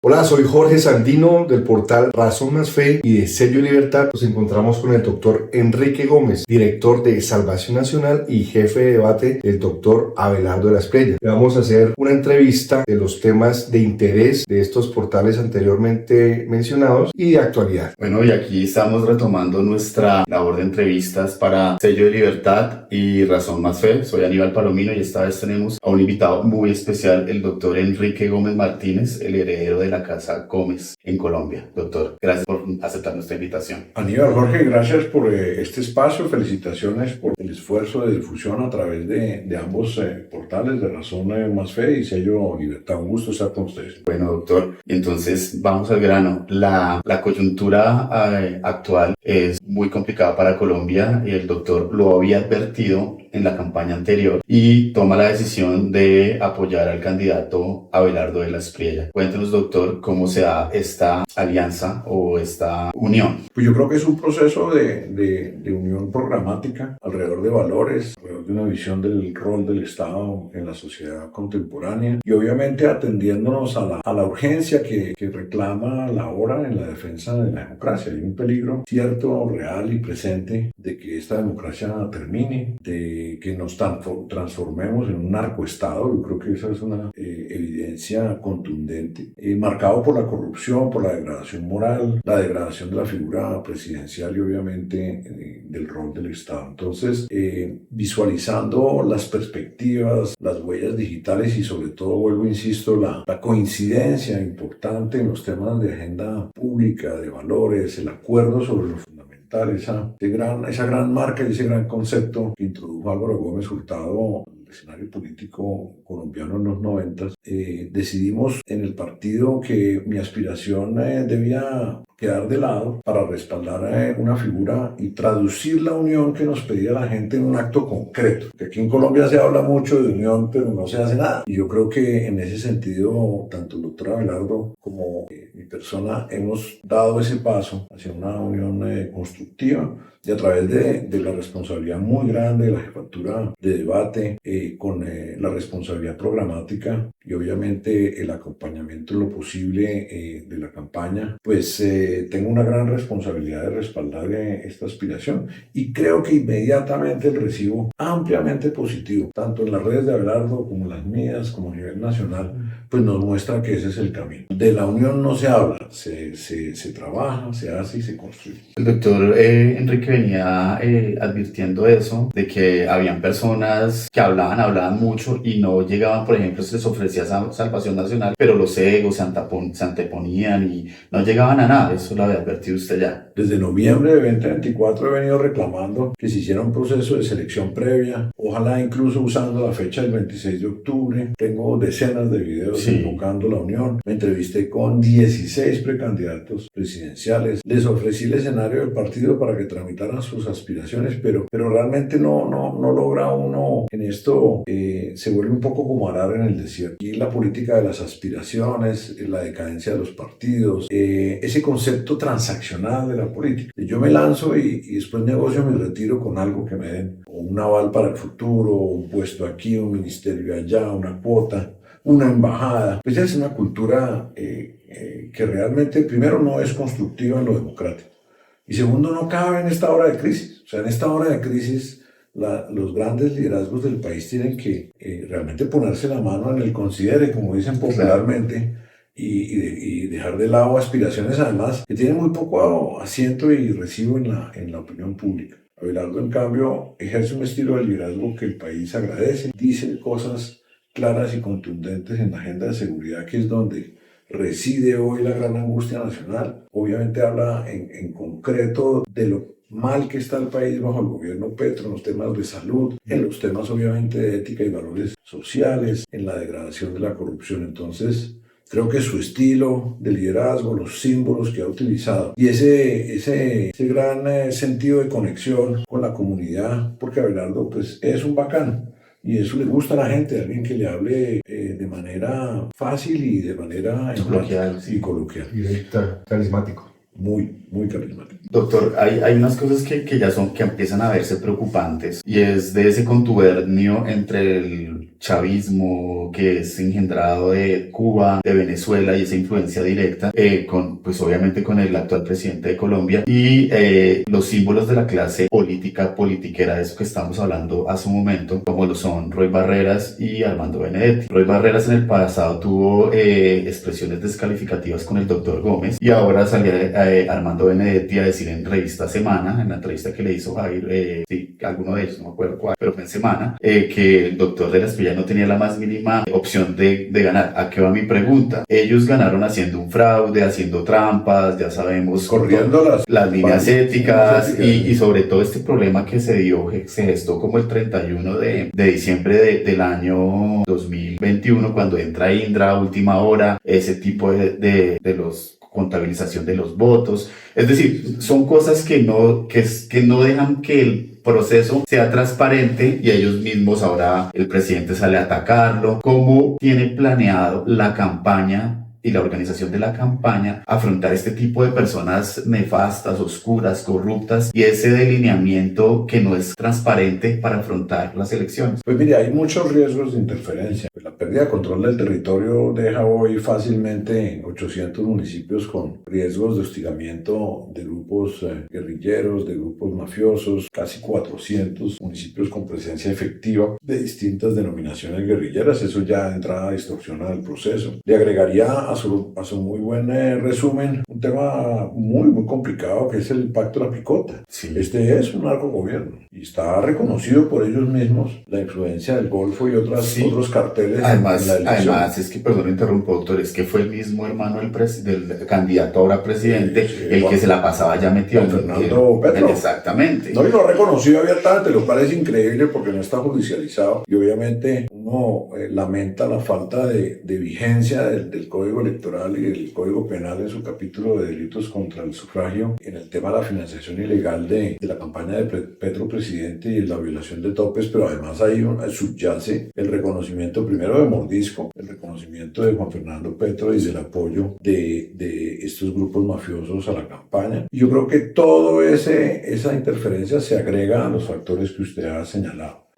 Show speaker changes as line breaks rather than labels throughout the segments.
Hola, soy Jorge Sandino del portal Razón Más Fe y de Sello Libertad. Nos encontramos con el doctor Enrique Gómez, director de Salvación Nacional y jefe de debate del doctor Abelardo de la Espriella. Le vamos a hacer una entrevista de los temas de interés de estos portales anteriormente mencionados y de actualidad.
Bueno, y aquí estamos retomando nuestra labor de entrevistas para Sello de Libertad y Razón Más Fe. Soy Aníbal Palomino y esta vez tenemos a un invitado muy especial, el doctor Enrique Gómez Martínez, el heredero de la Casa Gómez en Colombia. Doctor, gracias por aceptar nuestra invitación.
Aníbal, Jorge, gracias por este espacio. Felicitaciones por el esfuerzo de difusión a través de ambos portales de Razón Más Fe y Sello Libertad. Un gusto estar con ustedes.
Bueno, doctor, entonces vamos al grano. La coyuntura actual es muy complicada para Colombia y el doctor lo había advertido en la campaña anterior y toma la decisión de apoyar al candidato Abelardo de la Espriella. Cuéntenos, doctor, cómo se da esta alianza o esta unión.
Pues yo creo que es un proceso de unión programática alrededor de valores, alrededor de una visión del rol del Estado en la sociedad contemporánea y obviamente atendiéndonos a la urgencia que reclama la hora en la defensa de la democracia. Hay un peligro cierto, real y presente de que esta democracia termine, de que nos transformemos en un narcoestado. Yo creo que esa es una evidencia contundente, marcado por la corrupción, por la degradación moral, la degradación de la figura presidencial y obviamente del rol del Estado. Entonces, visualizando las perspectivas, las huellas digitales y sobre todo, vuelvo, insisto, la coincidencia importante en los temas de agenda pública, de valores, el acuerdo sobre los esa gran marca y ese gran concepto que introdujo Álvaro Gómez Hurtado en el escenario político colombiano en los 90, decidimos en el partido que mi aspiración debía quedar de lado para respaldar una figura y traducir la unión que nos pedía la gente en un acto concreto. Que aquí en Colombia se habla mucho de unión, pero no se hace nada. Y yo creo que en ese sentido, tanto el doctor Abelardo como mi persona hemos dado ese paso hacia una unión constructiva y a través de la responsabilidad muy grande de la jefatura de debate, con la responsabilidad programática y obviamente el acompañamiento en lo posible de la campaña, pues tengo una gran responsabilidad de respaldar esta aspiración y creo que inmediatamente el recibo ampliamente positivo, tanto en las redes de Abelardo como en las mías, como a nivel nacional, pues nos muestra que ese es el camino. De la unión no se habla, se trabaja, se hace y se construye.
El doctor Enrique venía advirtiendo eso, de que habían personas que hablaban mucho y no llegaban. Por ejemplo, se les ofrecía Salvación Nacional, pero los egos se anteponían y no llegaban a nada. Eso lo había advertido usted ya.
Desde noviembre de 2024 he venido reclamando que se hiciera un proceso de selección previa, ojalá incluso usando la fecha del 26 de octubre. Tengo decenas de videos invocando la unión. Me entrevisté con 16 precandidatos presidenciales. Les ofrecí el escenario del partido para que tramitaran sus aspiraciones, pero realmente no logra uno. En esto se vuelve un poco como arar en el desierto. Y la política de las aspiraciones, la decadencia de los partidos, ese concepto transaccional de la política. Yo me lanzo y después negocio mi retiro con algo que me den, o un aval para el futuro, un puesto aquí, un ministerio allá, una cuota, una embajada. Pues ya es una cultura que realmente, primero, no es constructiva en lo democrático. Y segundo, no cabe en esta hora de crisis. O sea, en esta hora de crisis, los grandes liderazgos del país tienen que realmente ponerse la mano en el considere, como dicen popularmente, y dejar de lado aspiraciones, además, que tienen muy poco asiento y recibo en la opinión pública. Abelardo, en cambio, ejerce un estilo de liderazgo que el país agradece, dice cosas claras y contundentes en la agenda de seguridad, que es donde reside hoy la gran angustia nacional. Obviamente habla en concreto de lo mal que está el país bajo el gobierno Petro, en los temas de salud, en los temas obviamente de ética y valores sociales, en la degradación de la corrupción. Entonces, creo que su estilo de liderazgo, los símbolos que ha utilizado y ese gran sentido de conexión con la comunidad, porque Abelardo pues es un bacán. Y eso le gusta a la gente, alguien que le hable de manera fácil y de manera
coloquial
y coloquial.
Directa, carismático.
Muy carismático.
Doctor, hay unas cosas que empiezan a verse preocupantes y es de ese contubernio entre el chavismo que es engendrado de Cuba, de Venezuela y esa influencia directa pues obviamente con el actual presidente de Colombia y los símbolos de la clase política, politiquera, de eso que estamos hablando hace un momento, como lo son Roy Barreras y Armando Benedetti. Roy Barreras en el pasado tuvo expresiones descalificativas con el doctor Gómez y ahora salía Armando Benedetti a decir en revista Semana, en la entrevista que le hizo Jair, sí, alguno de ellos, no me acuerdo cuál, pero fue en Semana, que el doctor de la Espriella no tenía la más mínima opción de ganar. ¿A qué va mi pregunta? Ellos ganaron haciendo un fraude, haciendo trampas, ya sabemos,
corriendo
las líneas éticas y sobre todo este problema que se gestó como el 31 de diciembre del año 2021 cuando entra Indra a última hora, ese tipo de los contabilización de los votos, es decir, son cosas que no dejan que el proceso sea transparente y ellos mismos ahora el presidente sale a atacarlo. ¿Cómo tiene planeado la campaña y la organización de la campaña afrontar este tipo de personas nefastas, oscuras, corruptas y ese delineamiento que no es transparente para afrontar las elecciones?
Pues mire, hay muchos riesgos de interferencia. La pérdida de control del territorio deja hoy fácilmente 800 municipios con riesgos de hostigamiento de grupos guerrilleros, de grupos mafiosos, casi 400 municipios con presencia efectiva de distintas denominaciones guerrilleras. Eso ya de entrada distorsiona el proceso. Le agregaría a su muy buen resumen un tema muy complicado que es el Pacto de la Picota.
Sí.
Este es un narcogobierno y está reconocido por ellos mismos la influencia del Golfo y otros carteles en la elección.
Además, es que, perdón, interrumpo, doctor, es que fue el mismo hermano del candidato ahora presidente el que se la pasaba ya metido en
Fernando Petro.
Exactamente.
No, y lo ha reconocido abiertamente, lo cual es increíble porque no está judicializado y obviamente uno lamenta la falta de vigencia del Código Electoral y del Código Penal en su capítulo de delitos contra el sufragio en el tema de la financiación ilegal de la campaña de Petro presidente y la violación de topes, pero además ahí subyace el reconocimiento primero de Mordisco, el reconocimiento de Juan Fernando Petro y del apoyo de estos grupos mafiosos a la campaña. Y yo creo que todo esa interferencia se agrega a los factores que usted ha señalado.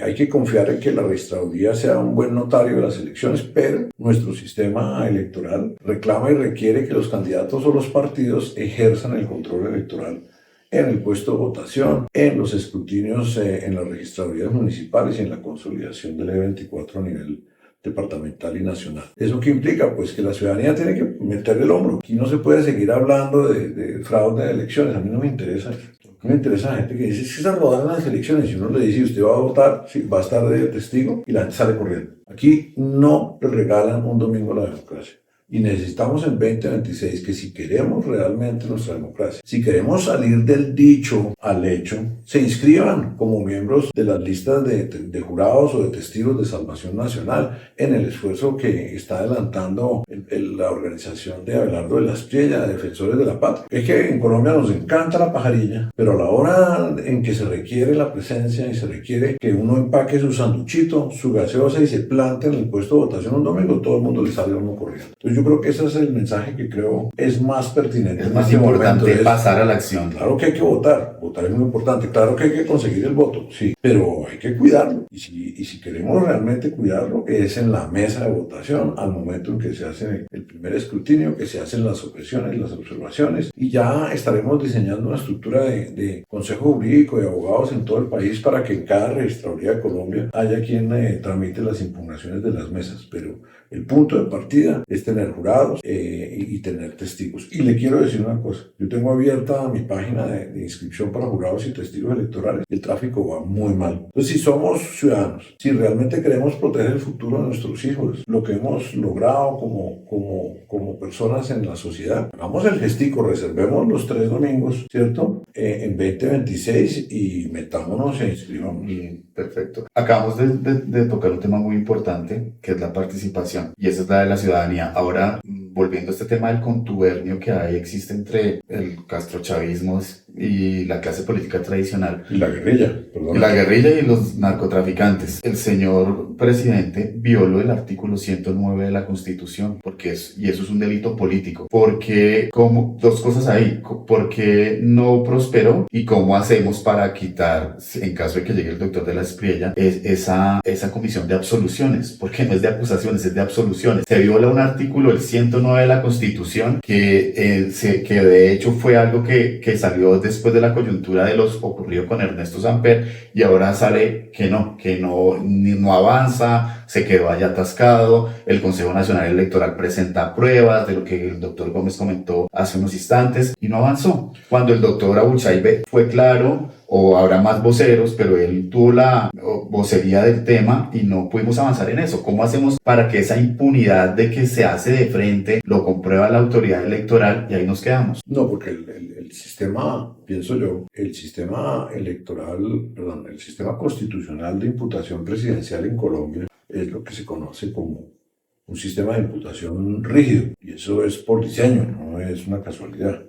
Hay que confiar en que la registraduría sea un buen notario de las elecciones, pero nuestro sistema electoral reclama y requiere que los candidatos o los partidos ejerzan el control electoral en el puesto de votación, en los escrutinios en las registradurías municipales y en la consolidación del E24 a nivel departamental y nacional. ¿Eso qué implica? Pues que la ciudadanía tiene que meter el hombro. Aquí no se puede seguir hablando de fraude de elecciones. A mí no me interesa eso. Me interesa la gente que dice, es que se robaron las elecciones. Y uno le dice, usted va a votar, sí, va a estar de testigo, y la gente sale corriendo. Aquí no le regalan un domingo a la democracia. Y necesitamos en 2026 que si queremos realmente nuestra democracia, si queremos salir del dicho al hecho, se inscriban como miembros de las listas de jurados o de testigos de salvación nacional en el esfuerzo que está adelantando la organización de Abelardo de la Espriella, Defensores de la Patria. Es que en Colombia nos encanta la pajarilla, pero a la hora en que se requiere la presencia y se requiere que uno empaque su sanduchito, su gaseosa y se plante en el puesto de votación un domingo, todo el mundo le sale a uno corriendo. Entonces yo creo que ese es el mensaje que creo es más pertinente.
Es más importante pasar a la acción.
Claro que hay que votar es muy importante, claro que hay que conseguir el voto, sí, pero hay que cuidarlo. Y si queremos realmente cuidarlo, es en la mesa de votación, al momento en que se hace el primer escrutinio, que se hacen las objeciones, las observaciones, y ya estaremos diseñando una estructura de consejo jurídico de abogados en todo el país para que en cada registraduría de Colombia haya quien tramite las impugnaciones de las mesas, pero el punto de partida es tener jurados y tener testigos. Y le quiero decir una cosa, yo tengo abierta mi página de inscripción para jurados y testigos electorales y el tráfico va muy mal. Entonces, si somos ciudadanos, si realmente queremos proteger el futuro de nuestros hijos, lo que hemos logrado como personas en la sociedad, hagamos el gestico, reservemos los 3 domingos, ¿cierto? En 2026 y metámonos e inscribamos.
Perfecto. Acabamos de tocar un tema muy importante, que es la participación, y esa es la de la ciudadanía. Ahora, volviendo a este tema del contubernio que existe entre el castrochavismo, y la clase política tradicional.
Y la guerrilla, perdón.
Y la guerrilla y los narcotraficantes. El señor presidente violó el artículo 109 de la Constitución, y eso es un delito político. Porque, como, dos cosas ahí, porque no prosperó y cómo hacemos para quitar, en caso de que llegue el doctor de la Espriella, esa comisión de absoluciones, porque no es de acusaciones, es de absoluciones. Se viola un artículo, el 109 de la Constitución, que de hecho fue algo que salió después de la coyuntura de los ocurrido con Ernesto Samper, y ahora sale que no avanza, se quedó allá atascado. El Consejo Nacional Electoral presenta pruebas de lo que el doctor Gómez comentó hace unos instantes y no avanzó. Cuando el doctor Abuchaibe fue claro, o habrá más voceros, pero él tuvo la vocería del tema y no pudimos avanzar en eso. ¿Cómo hacemos para que esa impunidad de que se hace de frente lo comprueba la autoridad electoral y ahí nos quedamos?
No, porque el sistema, pienso yo, el sistema electoral, perdón, el sistema constitucional de imputación presidencial en Colombia es lo que se conoce como un sistema de imputación rígido, y eso es por diseño, no es una casualidad.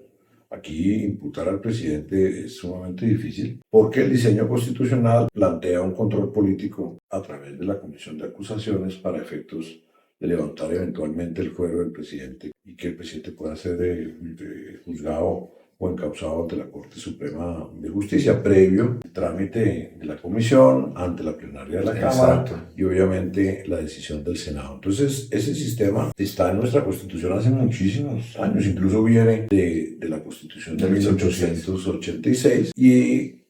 Aquí imputar al presidente es sumamente difícil porque el diseño constitucional plantea un control político a través de la comisión de acusaciones para efectos de levantar eventualmente el fuero del presidente y que el presidente pueda ser juzgado o encausado ante la Corte Suprema de Justicia, previo al trámite de la comisión, ante la plenaria de la Cámara y obviamente la decisión del Senado. Entonces, ese sistema está en nuestra Constitución hace muchísimos años, incluso viene de la Constitución de 1886 y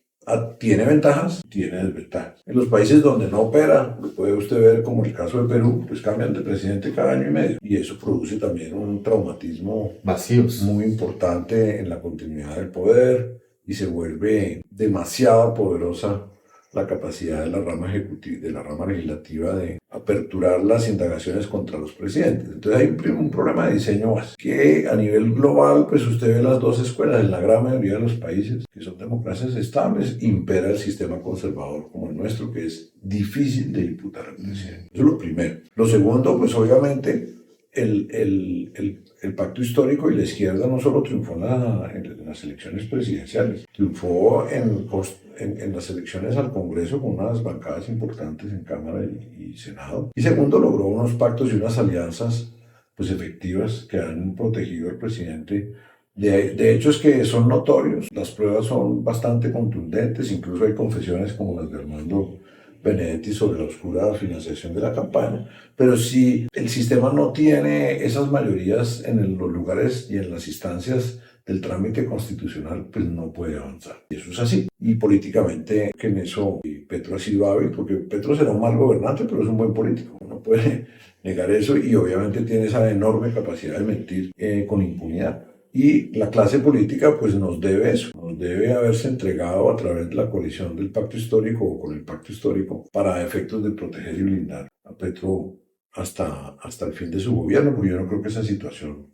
tiene ventajas, tiene desventajas. En los países donde no opera, lo puede usted ver como el caso de Perú, pues cambian de presidente cada año y medio. Y eso produce también un traumatismo
vacíos
muy importante en la continuidad del poder y se vuelve demasiado poderosa la capacidad de la rama ejecutiva, de la rama legislativa de aperturar las indagaciones contra los presidentes. Entonces hay un problema de diseño básico, que a nivel global, pues usted ve las dos escuelas, en la gran mayoría de los países que son democracias estables, impera el sistema conservador como el nuestro, que es difícil de imputar al presidente. Eso es lo primero. Lo segundo, pues obviamente, el pacto histórico y la izquierda no solo triunfó en las elecciones presidenciales, triunfó en las elecciones al Congreso con unas bancadas importantes en Cámara y Senado. Y segundo, logró unos pactos y unas alianzas pues efectivas que han protegido al presidente de hechos que son notorios. Las pruebas son bastante contundentes, incluso hay confesiones como las de Armando Benedetti sobre la oscura financiación de la campaña, pero si el sistema no tiene esas mayorías en los lugares y en las instancias del trámite constitucional, pues no puede avanzar. Y eso es así. Y políticamente, que en eso Petro ha sido hábil, porque Petro será un mal gobernante, pero es un buen político. No puede negar eso y obviamente tiene esa enorme capacidad de mentir con impunidad. Y la clase política pues nos debe eso, nos debe haberse entregado a través de la coalición del pacto histórico o con el pacto histórico para efectos de proteger y blindar a Petro hasta el fin de su gobierno, porque yo no creo que esa situación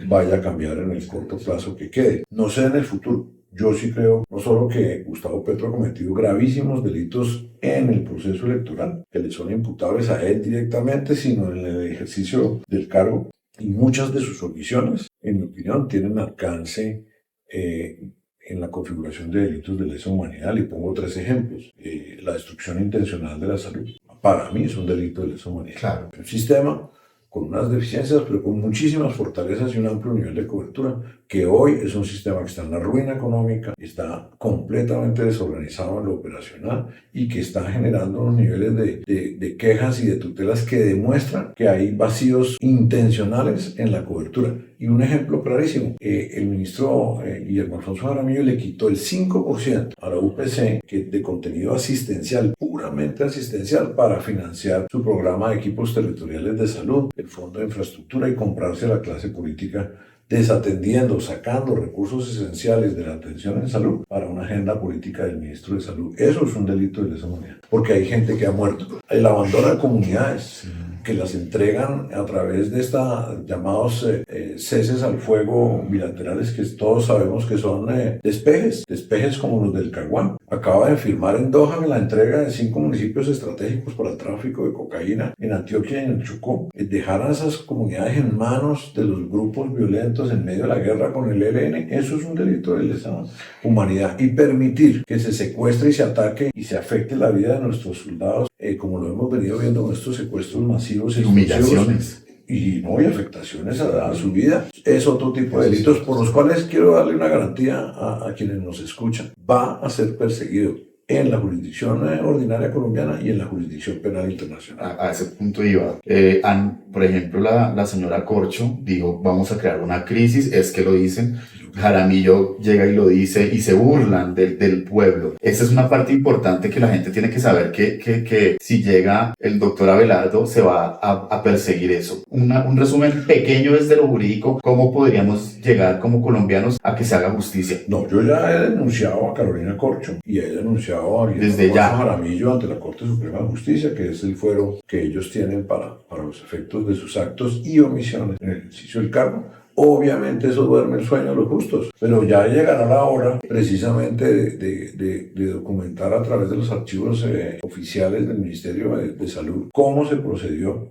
vaya a cambiar en el corto plazo que quede. No sé en el futuro. Yo sí creo no solo que Gustavo Petro ha cometido gravísimos delitos en el proceso electoral, que le son imputables a él directamente, sino en el ejercicio del cargo. Y muchas de sus omisiones, en mi opinión, tienen alcance en la configuración de delitos de lesa humanidad. Y pongo 3 ejemplos. La destrucción intencional de la salud. Para mí es un delito de lesa humanidad.
Claro.
Un sistema con unas deficiencias, pero con muchísimas fortalezas y un amplio nivel de cobertura, que hoy es un sistema que está en la ruina económica, está completamente desorganizado en lo operacional y que está generando unos niveles de quejas y de tutelas que demuestran que hay vacíos intencionales en la cobertura. Y un ejemplo clarísimo, el ministro Guillermo Alfonso Jaramillo le quitó el 5% a la UPC de contenido asistencial, puramente asistencial, para financiar su programa de equipos territoriales de salud, el Fondo de Infraestructura, y comprarse a la clase política, desatendiendo, sacando recursos esenciales de la atención en salud para una agenda política del ministro de Salud. Eso es un delito de lesa humanidad, porque hay gente que ha muerto. El abandono de comunidades. que las entregan a través de estos llamados ceses al fuego bilaterales, que todos sabemos que son despejes como los del Caguán. Acaba de firmar en Doha la entrega de 5 municipios estratégicos para el tráfico de cocaína en Antioquia y en el Chocó. Dejar a esas comunidades en manos de los grupos violentos en medio de la guerra con el ELN, eso es un delito de lesa humanidad. Y permitir que se secuestre y se ataque y se afecte la vida de nuestros soldados, como lo hemos venido viendo con estos secuestros masivos y
Humillaciones.
y afectaciones a su vida, es otro tipo de delitos por los cuales quiero darle una garantía a quienes nos escuchan. Va a ser perseguido en la jurisdicción ordinaria colombiana y en la jurisdicción penal internacional.
A ese punto iba. Por ejemplo, la señora Corcho dijo, vamos a crear una crisis, es que lo dicen. Jaramillo llega y lo dice y se burlan del pueblo. Esa es una parte importante que la gente tiene que saber, que si llega el doctor Abelardo se va a perseguir eso. Un resumen pequeño desde lo jurídico, ¿cómo podríamos llegar como colombianos a que se haga justicia?
No, yo ya he denunciado a Carolina Corcho y he denunciado a
desde ya
Jaramillo ante la Corte Suprema de Justicia, que es el fuero que ellos tienen para los efectos de sus actos y omisiones en el ejercicio del cargo. Obviamente eso duerme el sueño de los justos, pero ya llegará la hora precisamente de documentar a través de los archivos oficiales del Ministerio de Salud cómo se procedió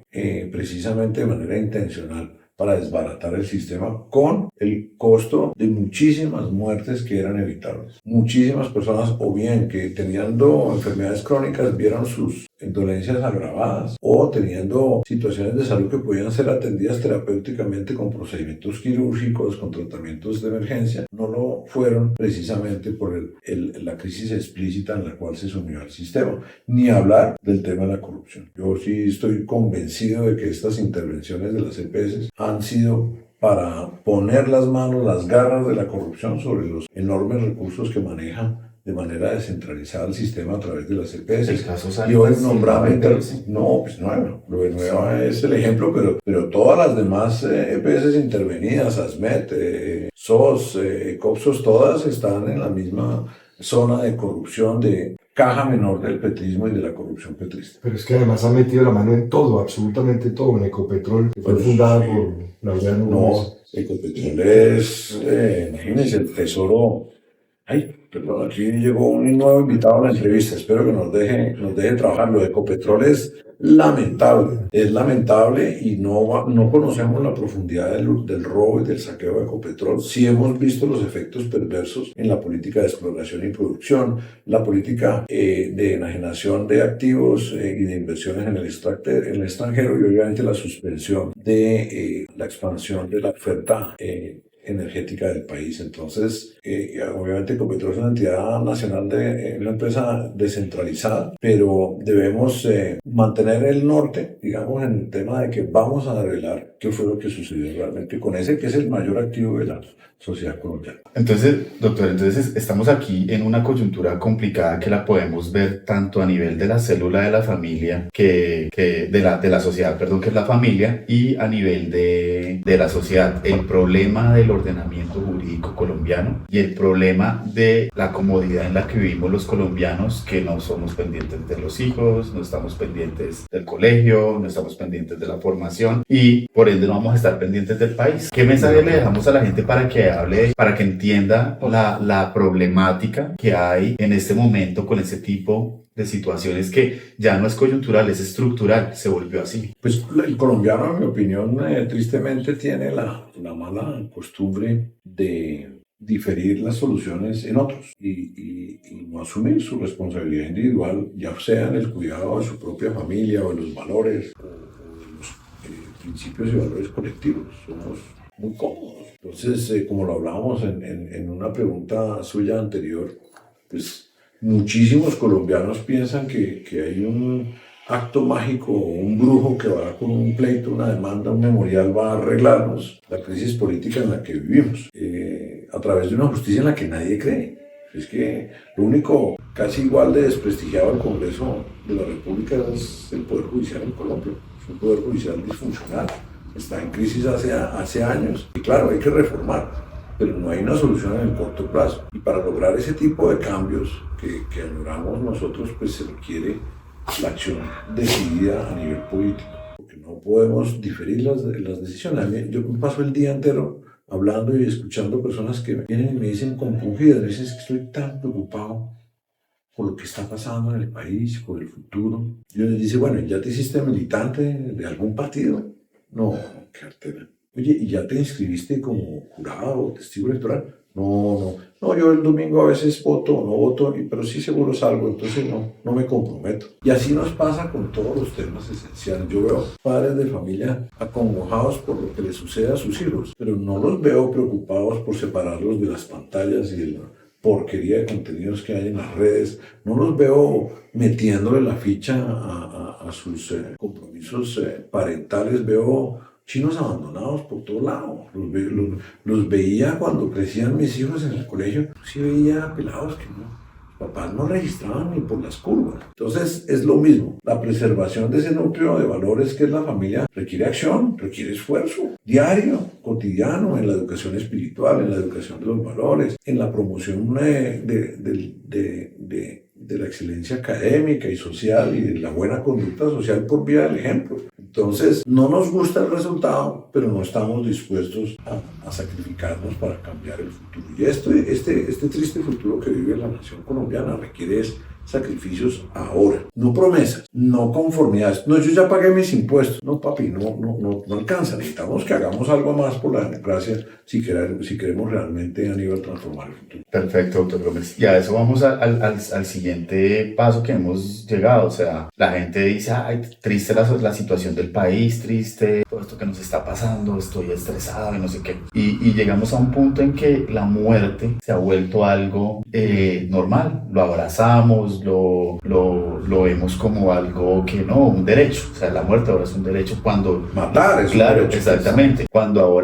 precisamente de manera intencional para desbaratar el sistema con el costo de muchísimas muertes que eran evitables. Muchísimas personas o bien que teniendo enfermedades crónicas vieron sus dolencias agravadas o teniendo situaciones de salud que podían ser atendidas terapéuticamente con procedimientos quirúrgicos, con tratamientos de emergencia, no lo fueron precisamente por la crisis explícita en la cual se sumió al sistema. Ni hablar del tema de la corrupción. Yo sí estoy convencido de que estas intervenciones de las EPS han sido para poner las manos, las garras de la corrupción sobre los enormes recursos que manejan de manera descentralizada el sistema a través de las EPS. Y hoy nombraba lo de Nueva es el ejemplo, pero todas las demás EPS intervenidas, ASMET, SOS, COPSOS, todas están en la misma zona de corrupción, de caja menor del petrismo y de la corrupción petrista.
Pero es que además ha metido la mano en todo, absolutamente todo, en Ecopetrol, que fue fundada por Laureano Gómez.
Ecopetrol es, imagínense, el tesoro. Perdón, aquí llegó un nuevo invitado a la entrevista, espero que nos deje trabajar. Lo de Ecopetrol es lamentable y no conocemos la profundidad del robo y del saqueo de Ecopetrol. Sí hemos visto los efectos perversos en la política de exploración y producción, la política de enajenación de activos y de inversiones en el extranjero y obviamente la suspensión de la expansión de la oferta energética del país. Entonces, obviamente Ecopetrol es una entidad nacional, una empresa descentralizada, pero debemos mantener el norte, digamos, en el tema de que vamos a revelar qué fue lo que sucedió realmente con ese que es el mayor activo de la sociedad colombiana.
Entonces, doctor, estamos aquí en una coyuntura complicada que la podemos ver tanto a nivel de la célula de la familia, de la sociedad, perdón, que es la familia, y a nivel de la sociedad. El problema del ordenamiento jurídico colombiano y el problema de la comodidad en la que vivimos los colombianos, que no somos pendientes de los hijos, no estamos pendientes del colegio, no estamos pendientes de la formación y por ende no vamos a estar pendientes del país. ¿Qué mensaje le dejamos a la gente para que entienda la problemática que hay en este momento con ese tipo de situaciones que ya no es coyuntural, es estructural, se volvió así?
Pues el colombiano, en mi opinión, tristemente tiene la mala costumbre de diferir las soluciones en otros y no asumir su responsabilidad individual, ya sea en el cuidado de su propia familia o en los valores o en los principios y valores colectivos. Somos muy cómodos. Entonces, como lo hablábamos en una pregunta suya anterior, pues muchísimos colombianos piensan que hay un acto mágico o un brujo que va con un pleito, una demanda, un memorial, va a arreglarnos la crisis política en la que vivimos, a través de una justicia en la que nadie cree. Es que lo único casi igual de desprestigiado al Congreso de la República es el Poder Judicial en Colombia. Es un Poder Judicial disfuncional. Está en crisis hace años y claro, hay que reformar, pero no hay una solución en el corto plazo. Y para lograr ese tipo de cambios que añoramos nosotros, pues se requiere la acción decidida a nivel político, porque no no podemos diferir las decisiones. Yo me paso el día entero hablando y escuchando personas que vienen y me dicen compungidas, me dicen que estoy tan preocupado por lo que está pasando en el país, por el futuro. Y uno les dice, bueno, ¿ya te hiciste militante de algún partido? No, qué artera. Oye, ¿y ya te inscribiste como jurado o testigo electoral? No, yo el domingo a veces voto o no voto, pero sí seguro salgo, entonces no me comprometo. Y así nos pasa con todos los temas esenciales. Yo veo padres de familia acongojados por lo que les sucede a sus hijos, pero no los veo preocupados por separarlos de las pantallas y de la porquería de contenidos que hay en las redes. No los veo metiéndole la ficha a sus compromisos parentales. Veo chinos abandonados por todos lados. Los veía cuando crecían mis hijos en el colegio. Sí veía pelados que papás no registraban ni por las curvas. Entonces es lo mismo. La preservación de ese núcleo de valores que es la familia requiere acción, requiere esfuerzo diario, cotidiano, en la educación espiritual, en la educación de los valores, en la promoción de la excelencia académica y social y de la buena conducta social por vía del ejemplo. Entonces, no nos gusta el resultado, pero no estamos dispuestos a sacrificarnos para cambiar el futuro. Y este triste futuro que vive la nación colombiana requiere sacrificios ahora, no promesas, no conformidades. No, yo ya pagué mis impuestos. No, papi, no alcanza. Necesitamos que hagamos algo más por la democracia si queremos realmente, Aníbal, transformar el futuro.
Perfecto, doctor Gómez. Y a eso vamos al siguiente paso que hemos llegado. O sea, la gente dice, ay, triste la situación del país, triste todo esto que nos está pasando, estoy estresado y no sé qué. Y llegamos a un punto en que la muerte se ha vuelto algo normal. Lo abrazamos, lo vemos como algo que no, un derecho. O sea, la muerte ahora es un derecho cuando...
Matar es
claro,
un derecho.
Exactamente. Cuando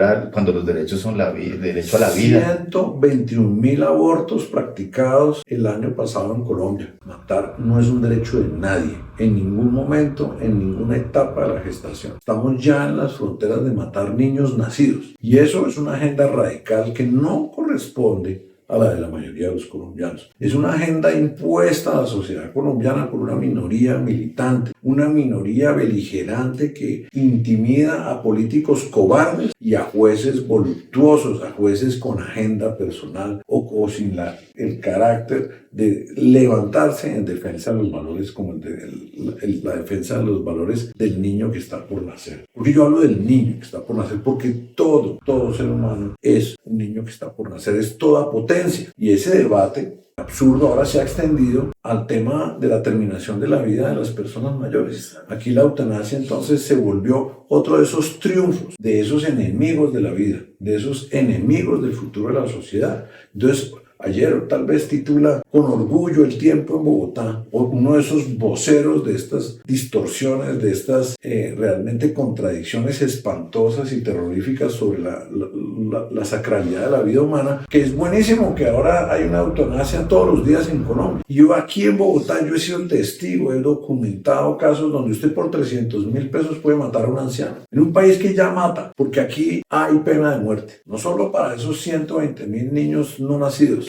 los derechos son derecho a la vida.
121.000 abortos practicados el año pasado en Colombia. Matar no es un derecho de nadie, en ningún momento, en ninguna etapa de la gestación. Estamos ya en las fronteras de matar niños nacidos. Y eso es una agenda radical que no corresponde a la de la mayoría de los colombianos. Es una agenda impuesta a la sociedad colombiana por una minoría militante, una minoría beligerante que intimida a políticos cobardes y a jueces voluptuosos, a jueces con agenda personal o sin el carácter de levantarse en defensa de los valores como la defensa de los valores del niño que está por nacer. Porque yo hablo del niño que está por nacer porque todo ser humano es un niño que está por nacer, es toda potencia. Y ese debate absurdo ahora se ha extendido al tema de la terminación de la vida de las personas mayores. Aquí la eutanasia entonces se volvió otro de esos triunfos, de esos enemigos de la vida, de esos enemigos del futuro de la sociedad. Entonces, ayer tal vez titula con orgullo El Tiempo en Bogotá, o uno de esos voceros de estas distorsiones, de estas realmente contradicciones espantosas y terroríficas sobre la sacralidad de la vida humana, que es buenísimo que ahora hay una eutanasia todos los días en Colombia. Y yo aquí en Bogotá, yo he sido testigo, he documentado casos donde usted por 300.000 pesos puede matar a un anciano. En un país que ya mata, porque aquí hay pena de muerte, no solo para esos 120.000 niños no nacidos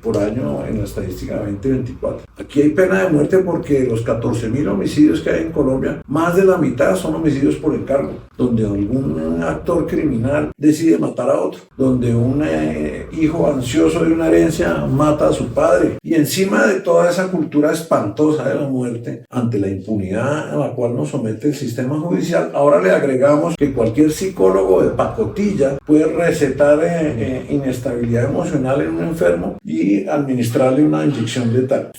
por año en la estadística 2024. Aquí hay pena de muerte porque los 14.000 homicidios que hay en Colombia, más de la mitad son homicidios por encargo, donde algún actor criminal decide matar a otro, donde un hijo ansioso de una herencia mata a su padre. Y encima de toda esa cultura espantosa de la muerte, ante la impunidad a la cual nos somete el sistema judicial, ahora le agregamos que cualquier psicólogo de pacotilla puede recetar inestabilidad emocional en un enfermo y administrarle una inyección letal.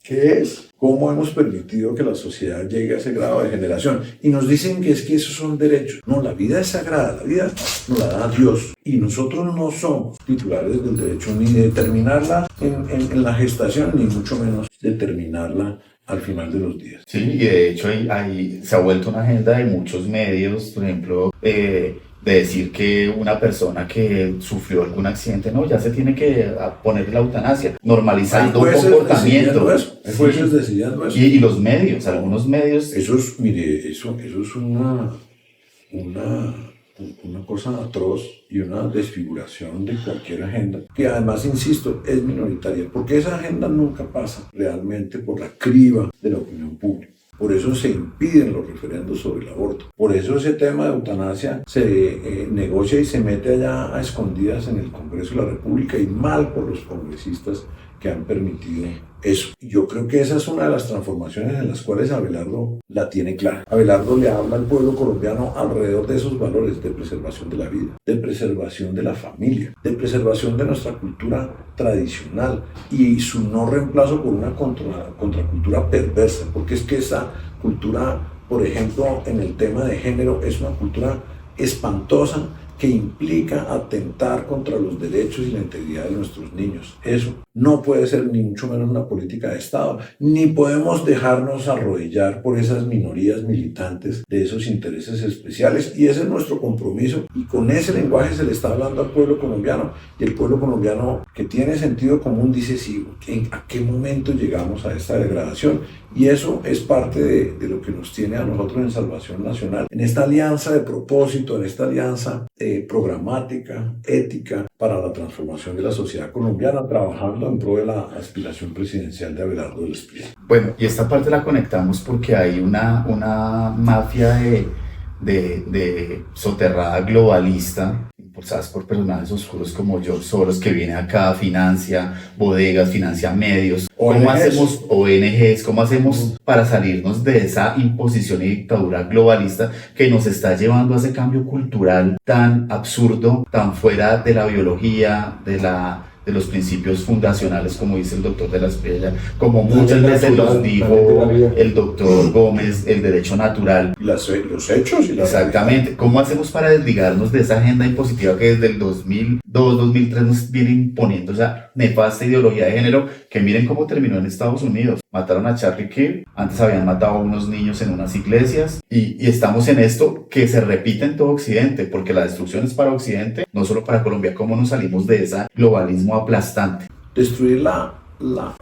¿Qué es? ¿Cómo hemos permitido que la sociedad llegue a ese grado de degeneración? Y nos dicen que esos son derechos. No, la vida es sagrada, la vida nos la da Dios. Y nosotros no somos titulares del derecho ni de determinarla en la gestación, ni mucho menos determinarla al final de los días.
Sí, y de hecho se ha vuelto una agenda de muchos medios, por ejemplo, de decir que una persona que sufrió algún accidente, no, ya se tiene que poner la eutanasia, normalizando un comportamiento.
Hay jueces decidiendo eso.
Y los medios, algunos medios...
Eso es una cosa atroz y una desfiguración de cualquier agenda, que además, insisto, es minoritaria, porque esa agenda nunca pasa realmente por la criba de la opinión pública. Por eso se impiden los referendos sobre el aborto. Por eso ese tema de eutanasia se negocia y se mete allá a escondidas en el Congreso de la República, y mal por los congresistas que han permitido eso. Yo creo que esa es una de las transformaciones en las cuales Abelardo la tiene clara. Abelardo le habla al pueblo colombiano alrededor de esos valores de preservación de la vida, de preservación de la familia, de preservación de nuestra cultura tradicional y su no reemplazo por una contracultura perversa, porque es que esa cultura, por ejemplo, en el tema de género, es una cultura espantosa que implica atentar contra los derechos y la integridad de nuestros niños. Eso no puede ser ni mucho menos una política de Estado, ni podemos dejarnos arrodillar por esas minorías militantes de esos intereses especiales, y ese es nuestro compromiso, y con ese lenguaje se le está hablando al pueblo colombiano, y el pueblo colombiano, que tiene sentido común, dice sí, ¿a qué momento llegamos a esta degradación? Y eso es parte de lo que nos tiene a nosotros en Salvación Nacional, en esta alianza de propósito, en esta alianza programática, ética, para la transformación de la sociedad colombiana, trabajando en pro de la aspiración presidencial de Abelardo del Espriella.
Bueno, y esta parte la conectamos porque hay una mafia de soterrada globalista, impulsadas por personajes oscuros como George Soros, que viene acá, financia bodegas, financia medios. ¿Cómo hacemos ONGs? ¿Cómo hacemos para salirnos de esa imposición y dictadura globalista que nos está llevando a ese cambio cultural tan absurdo, tan fuera de la biología, de los principios fundacionales, como dice el doctor de la Espriella, como muchas veces los dijo el doctor Gómez, el derecho natural?
Los hechos y la
Exactamente. Realidad. ¿Cómo hacemos para desligarnos de esa agenda impositiva que desde el 2002-2003 nos viene imponiendo esa nefasta ideología de género, que miren cómo terminó en Estados Unidos? Mataron a Charlie Kirk, antes habían matado a unos niños en unas iglesias, y estamos en esto que se repite en todo Occidente, porque la destrucción es para Occidente, no solo para Colombia. ¿Cómo nos salimos de ese globalismo aplastante?
Destruir a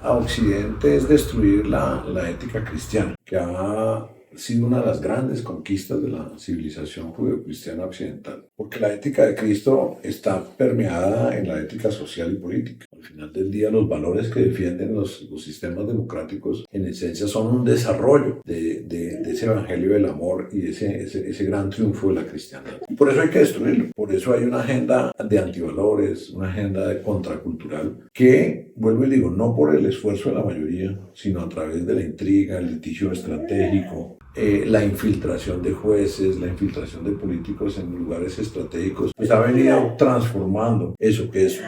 Occidente es destruir la ética cristiana, que ha sido una de las grandes conquistas de la civilización judeocristiana occidental, porque la ética de Cristo está permeada en la ética social y política. Al final del día, los valores que defienden los sistemas democráticos en esencia son un desarrollo de ese evangelio del amor y ese gran triunfo de la cristiandad. Y por eso hay que destruirlo. Por eso hay una agenda de antivalores, una agenda de contracultural que, vuelvo y digo, no por el esfuerzo de la mayoría, sino a través de la intriga, el litigio estratégico, la infiltración de jueces, la infiltración de políticos en lugares estratégicos, pues ha venido transformando eso que es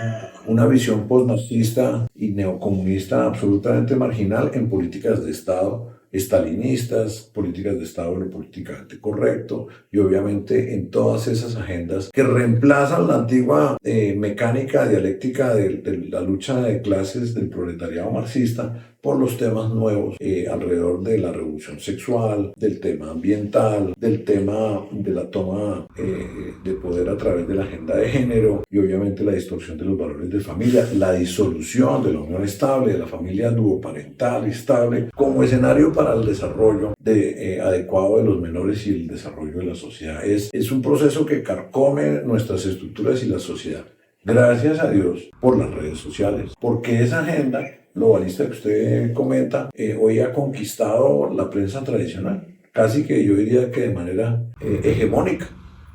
una visión postmarxista y neocomunista absolutamente marginal en políticas de Estado estalinistas, políticas de Estado, lo políticamente correcto, y obviamente en todas esas agendas que reemplazan la antigua mecánica dialéctica de la lucha de clases del proletariado marxista por los temas nuevos alrededor de la revolución sexual, del tema ambiental, del tema de la toma de poder a través de la agenda de género, y obviamente la distorsión de los valores de familia, la disolución de la unión estable, de la familia duoparental estable, como escenario para el desarrollo adecuado de los menores y el desarrollo de la sociedad. Es un proceso que carcome nuestras estructuras y la sociedad. Gracias a Dios por las redes sociales, porque esa agenda globalista que usted comenta hoy ha conquistado la prensa tradicional, casi que yo diría que de manera hegemónica,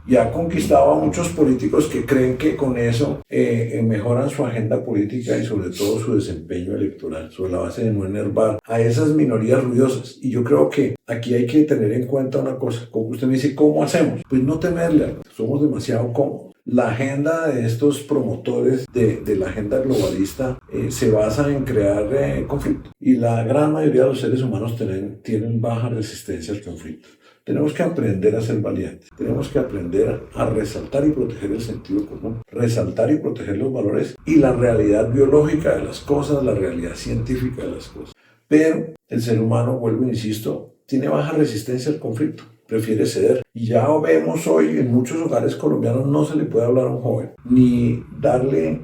y ha conquistado a muchos políticos que creen que con eso mejoran su agenda política y sobre todo su desempeño electoral, sobre la base de no enervar a esas minorías ruidosas. Y yo creo que aquí hay que tener en cuenta una cosa, como usted me dice, ¿cómo hacemos? Pues no temerle, somos demasiado cómodos. La agenda de estos promotores de la agenda globalista se basa en crear conflicto, y la gran mayoría de los seres humanos tienen baja resistencia al conflicto. Tenemos que aprender a ser valientes, tenemos que aprender a resaltar y proteger el sentido común, resaltar y proteger los valores y la realidad biológica de las cosas, la realidad científica de las cosas. Pero el ser humano, vuelvo e insisto, tiene baja resistencia al conflicto, prefiere ceder. Y ya vemos hoy en muchos hogares colombianos no se le puede hablar a un joven, ni darle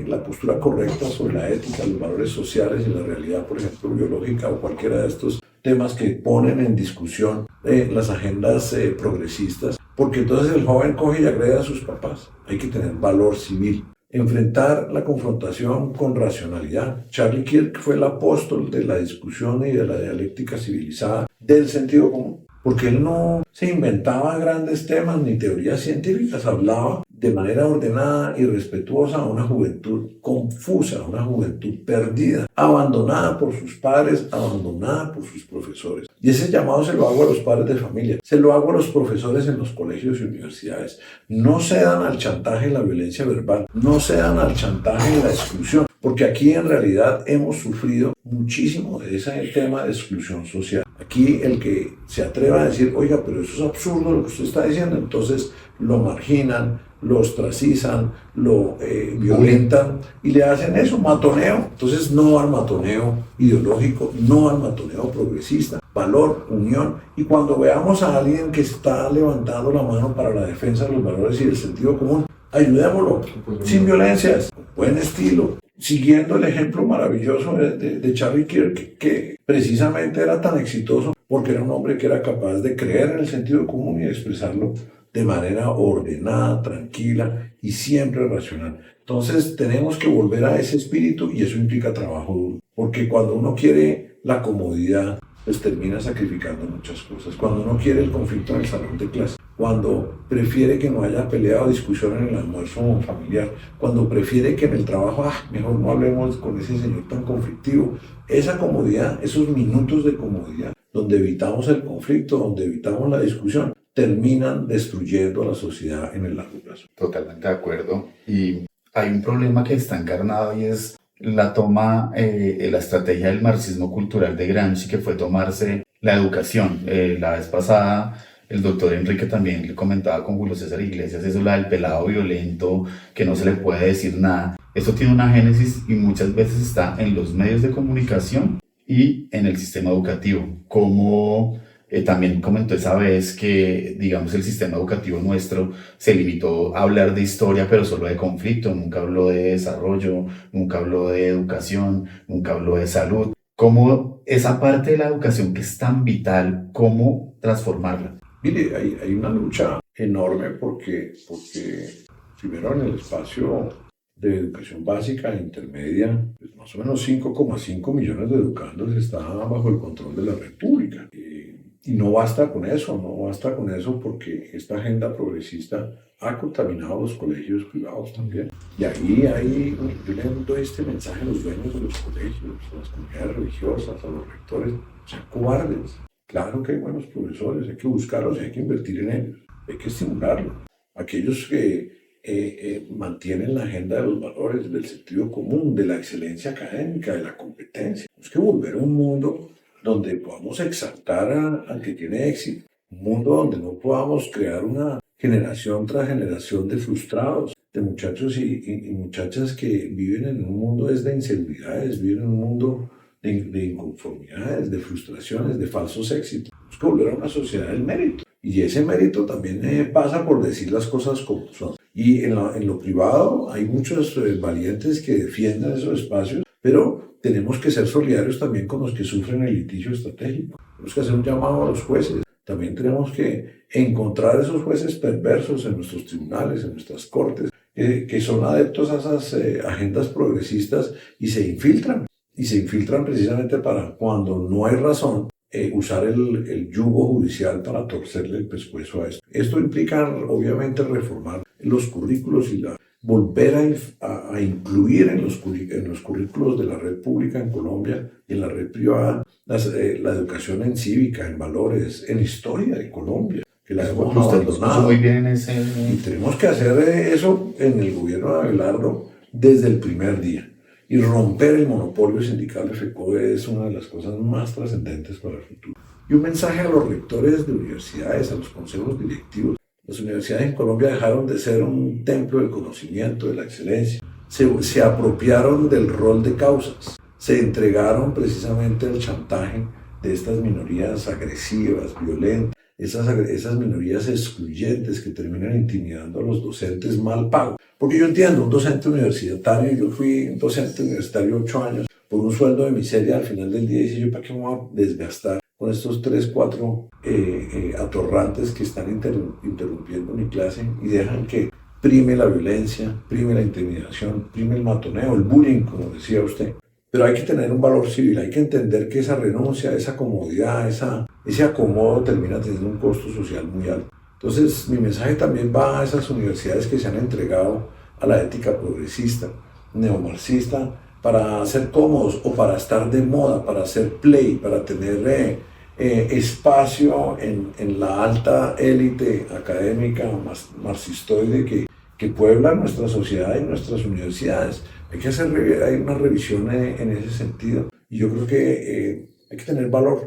la postura correcta sobre la ética, los valores sociales y la realidad, por ejemplo, biológica o cualquiera de estos temas que ponen en discusión las agendas progresistas, porque entonces el joven coge y agrede a sus papás. Hay que tener valor civil. enfrentar la confrontación con racionalidad. Charlie Kirk fue el apóstol de la discusión y de la dialéctica civilizada del sentido común, porque él no se inventaba grandes temas ni teorías científicas, hablaba de manera ordenada y respetuosa a una juventud confusa, a una juventud perdida, abandonada por sus padres, abandonada por sus profesores. Y ese llamado se lo hago a los padres de familia, se lo hago a los profesores en los colegios y universidades. No cedan al chantaje y la violencia verbal, no cedan al chantaje y la exclusión, porque aquí en realidad hemos sufrido muchísimo de ese tema de exclusión social. Aquí el que se atreva a decir, oiga, pero eso es absurdo lo que usted está diciendo, entonces lo marginan, lo ostracizan, lo violentan y le hacen eso, matoneo. Entonces no al matoneo ideológico, no al matoneo progresista, valor, unión. Y cuando veamos a alguien que está levantando la mano para la defensa de los valores y del sentido común, ayudémoslo, sin violencias, con buen estilo, siguiendo el ejemplo maravilloso de Charlie Kirk, que precisamente era tan exitoso porque era un hombre que era capaz de creer en el sentido común y de expresarlo de manera ordenada, tranquila y siempre racional. Entonces tenemos que volver a ese espíritu y eso implica trabajo duro, porque cuando uno quiere la comodidad, pues termina sacrificando muchas cosas. Cuando uno quiere el conflicto en el salón de clase, cuando prefiere que no haya pelea o discusión en el almuerzo familiar, cuando prefiere que en el trabajo, mejor no hablemos con ese señor tan conflictivo. Esa comodidad, esos minutos de comodidad, donde evitamos el conflicto, donde evitamos la discusión, terminan destruyendo a la sociedad en el largo plazo.
Totalmente de acuerdo. Y hay un problema que está encarnado y es la toma, la estrategia del marxismo cultural de Gramsci, que fue tomarse la educación. La vez pasada el doctor Enrique también le comentaba con Julio César Iglesias eso, la del pelado violento, que no se le puede decir nada. Eso tiene una génesis y muchas veces está en los medios de comunicación y en el sistema educativo. Como también comentó esa vez que, digamos, el sistema educativo nuestro se limitó a hablar de historia, pero solo de conflicto, nunca habló de desarrollo, nunca habló de educación, nunca habló de salud. ¿Cómo esa parte de la educación que es tan vital, cómo transformarla?
Mire, hay una lucha enorme porque primero en el espacio de educación básica e intermedia, pues más o menos 5,5 millones de educandos están bajo el control de la República. Y no basta con eso porque esta agenda progresista ha contaminado los colegios privados también. Y ahí yo le doy este mensaje a los dueños de los colegios, a las comunidades religiosas, a los rectores, sean cobardes. Claro que hay buenos profesores, hay que buscarlos y hay que invertir en ellos, hay que estimularlos. Aquellos que mantienen la agenda de los valores, del sentido común, de la excelencia académica, de la competencia. Tenemos que volver a un mundo donde podamos exaltar al que tiene éxito, un mundo donde no podamos crear una generación tras generación de frustrados, de muchachos y muchachas que viven en un mundo de inseguridades, viven en un mundo de inconformidades, de frustraciones, de falsos éxitos. Tenemos que volver a una sociedad del mérito. Y ese mérito también pasa por decir las cosas como son. Y en lo privado hay muchos valientes que defienden esos espacios, pero tenemos que ser solidarios también con los que sufren el litigio estratégico. Tenemos que hacer un llamado a los jueces. También tenemos que encontrar esos jueces perversos en nuestros tribunales, en nuestras cortes, que son adeptos a esas agendas progresistas y se infiltran. Y se infiltran precisamente para, cuando no hay razón, usar el yugo judicial para torcerle el pescuezo a esto. Esto implica, obviamente, reformar los currículos y volver a incluir en los currículos de la red pública en Colombia y en la red privada la educación en cívica, en valores, en historia de Colombia, que la hemos abandonado.
Muy bien en ese...
Y tenemos que hacer eso en el gobierno de Abelardo desde el primer día. Y romper el monopolio sindical de FECODE es una de las cosas más trascendentes para el futuro. Y un mensaje a los rectores de universidades, a los consejos directivos. Las universidades en Colombia dejaron de ser un templo del conocimiento, de la excelencia. Se apropiaron del rol de causas. Se entregaron precisamente al chantaje de estas minorías agresivas, violentas, esas minorías excluyentes que terminan intimidando a los docentes mal pagos. Porque yo entiendo, un docente universitario, yo fui un docente universitario 8 años, por un sueldo de miseria, al final del día dice yo, ¿para qué me voy a desgastar con estos 3, 4 atorrantes que están interrumpiendo mi clase y dejan que prime la violencia, prime la intimidación, prime el matoneo, el bullying, como decía usted. Pero hay que tener un valor civil, hay que entender que esa renuncia, esa comodidad, ese acomodo termina teniendo un costo social muy alto. Entonces, mi mensaje también va a esas universidades que se han entregado a la ética progresista, neomarxista, para ser cómodos o para estar de moda, para hacer play, para tener espacio en la alta élite académica marxistoide que puebla nuestra sociedad y nuestras universidades. Hay una revisión en ese sentido. Y yo creo que hay que tener valor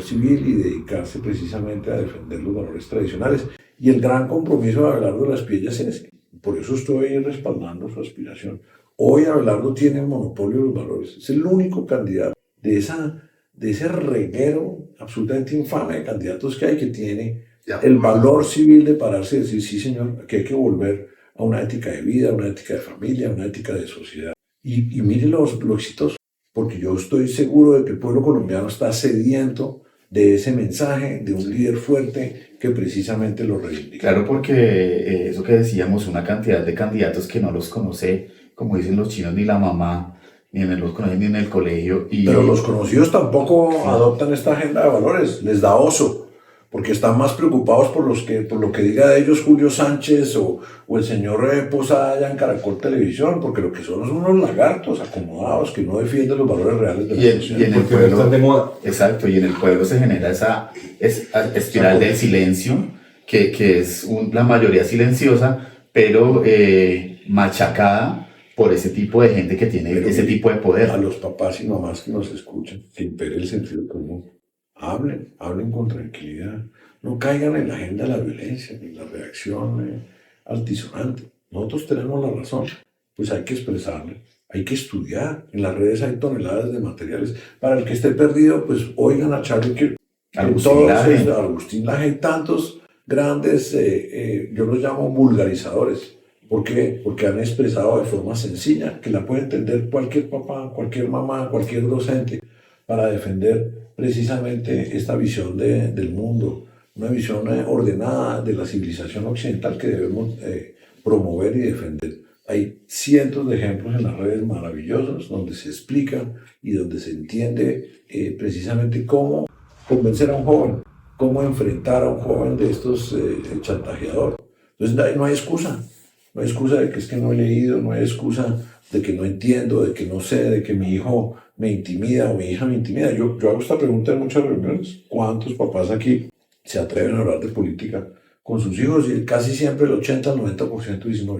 civil y dedicarse precisamente a defender los valores tradicionales. Y el gran compromiso de Abelardo de las Piellas es ese. Por eso estoy respaldando su aspiración. Hoy Abelardo tiene el monopolio de los valores. Es el único candidato de ese reguero absolutamente infame de candidatos que hay, que tiene el valor civil de pararse y decir, sí señor, que hay que volver a una ética de vida, a una ética de familia, a una ética de sociedad. Y mire lo exitoso, porque yo estoy seguro de que el pueblo colombiano está sediento de ese mensaje, de un líder fuerte que precisamente lo reivindica.
Claro, porque eso que decíamos, una cantidad de candidatos que no los conoce, como dicen los chinos, ni la mamá, los conocen ni en el colegio.
Pero los conocidos tampoco adoptan esta agenda de valores, les da oso, porque están más preocupados por lo que diga de ellos Julio Sánchez o el señor Posada allá en Caracol Televisión, porque lo que son unos lagartos acomodados que no defienden los valores reales de la sociedad.
Y en el pueblo están de moda. Exacto, y en el pueblo se genera esa espiral del silencio, que es la mayoría silenciosa, pero machacada por ese tipo de gente que tiene ese tipo de poder.
A los papás y mamás que nos escuchan, que impere el sentido común. Hablen con tranquilidad. No caigan en la agenda de la violencia, ni la reacción altisonante. Nosotros tenemos la razón, pues hay que expresarla, hay que estudiar. En las redes hay toneladas de materiales. Para el que esté perdido, pues oigan a Charlie Kirk. Agustín Laje y tantos grandes, yo los llamo vulgarizadores. ¿Por qué? Porque han expresado de forma sencilla, que la puede entender cualquier papá, cualquier mamá, cualquier docente, para defender precisamente esta visión del mundo, una visión ordenada de la civilización occidental que debemos promover y defender. Hay cientos de ejemplos en las redes maravillosos donde se explica y donde se entiende precisamente cómo convencer a un joven, cómo enfrentar a un joven de estos chantajeadores. Entonces no hay excusa. No hay excusa de que es que no he leído, no hay excusa de que no entiendo, de que no sé, de que mi hijo me intimida o mi hija me intimida. Yo hago esta pregunta en muchas reuniones. ¿Cuántos papás aquí se atreven a hablar de política con sus hijos? Y casi siempre el 80 al 90% dicen, no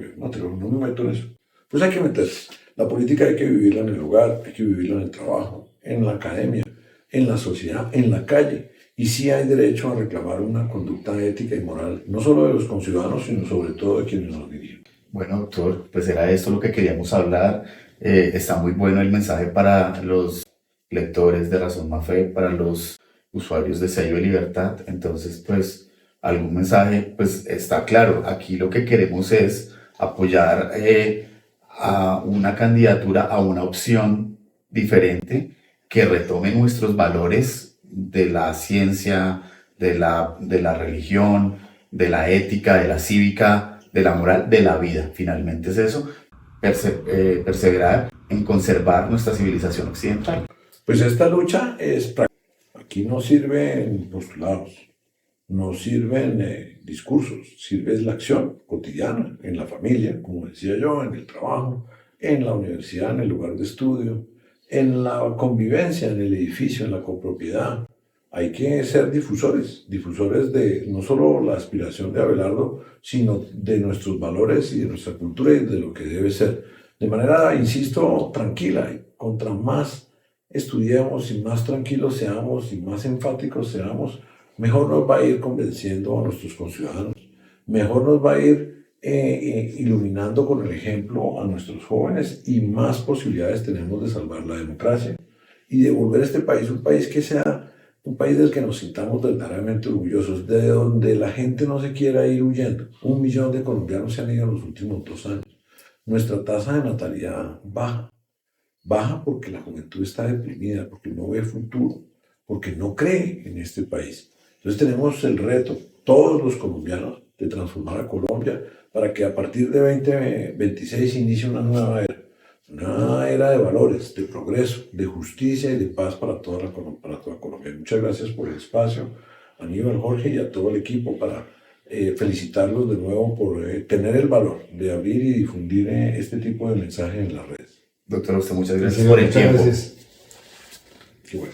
me meto en eso. Pues hay que meterse. La política hay que vivirla en el hogar, hay que vivirla en el trabajo, en la academia, en la sociedad, en la calle. Y sí hay derecho a reclamar una conducta ética y moral, no solo de los conciudadanos, sino sobre todo de quienes nos dirigen.
Bueno, doctor, pues era esto lo que queríamos hablar. Está muy bueno el mensaje para los lectores de Razón Más Fe, para los usuarios de Sello de Libertad. Entonces, pues, algún mensaje, pues, está claro. Aquí lo que queremos es apoyar a una candidatura, a una opción diferente que retome nuestros valores de la ciencia, de la religión, de la ética, de la cívica, de la moral, de la vida. Finalmente es eso, perseverar en conservar nuestra civilización occidental.
Pues esta lucha es práctica. Aquí no sirven postulados, no sirven discursos, sirve la acción cotidiana, en la familia, como decía yo, en el trabajo, en la universidad, en el lugar de estudio, en la convivencia, en el edificio, en la copropiedad. Hay que ser difusores de no solo la aspiración de Abelardo, sino de nuestros valores y de nuestra cultura y de lo que debe ser. De manera, insisto, tranquila. Contra más estudiemos y más tranquilos seamos y más enfáticos seamos, mejor nos va a ir convenciendo a nuestros conciudadanos, mejor nos va a ir iluminando con el ejemplo a nuestros jóvenes y más posibilidades tenemos de salvar la democracia y de volver a este país un país que sea un país del que nos sintamos verdaderamente orgullosos, de donde la gente no se quiera ir huyendo. 1 millón de colombianos se han ido en los últimos 2 años. Nuestra tasa de natalidad baja porque la juventud está deprimida, porque no ve futuro, porque no cree en este país. Entonces tenemos el reto, todos los colombianos, de transformar a Colombia para que a partir de 2026 inicie una nueva era de valores, de progreso, de justicia y de paz para toda Colombia. Muchas gracias por el espacio, Aníbal, Jorge, y a todo el equipo para felicitarlos de nuevo por tener el valor de abrir y difundir este tipo de mensajes en las redes.
Doctor, a usted muchas gracias
Sí,
por el
muchas
tiempo.
gracias.
Qué bueno.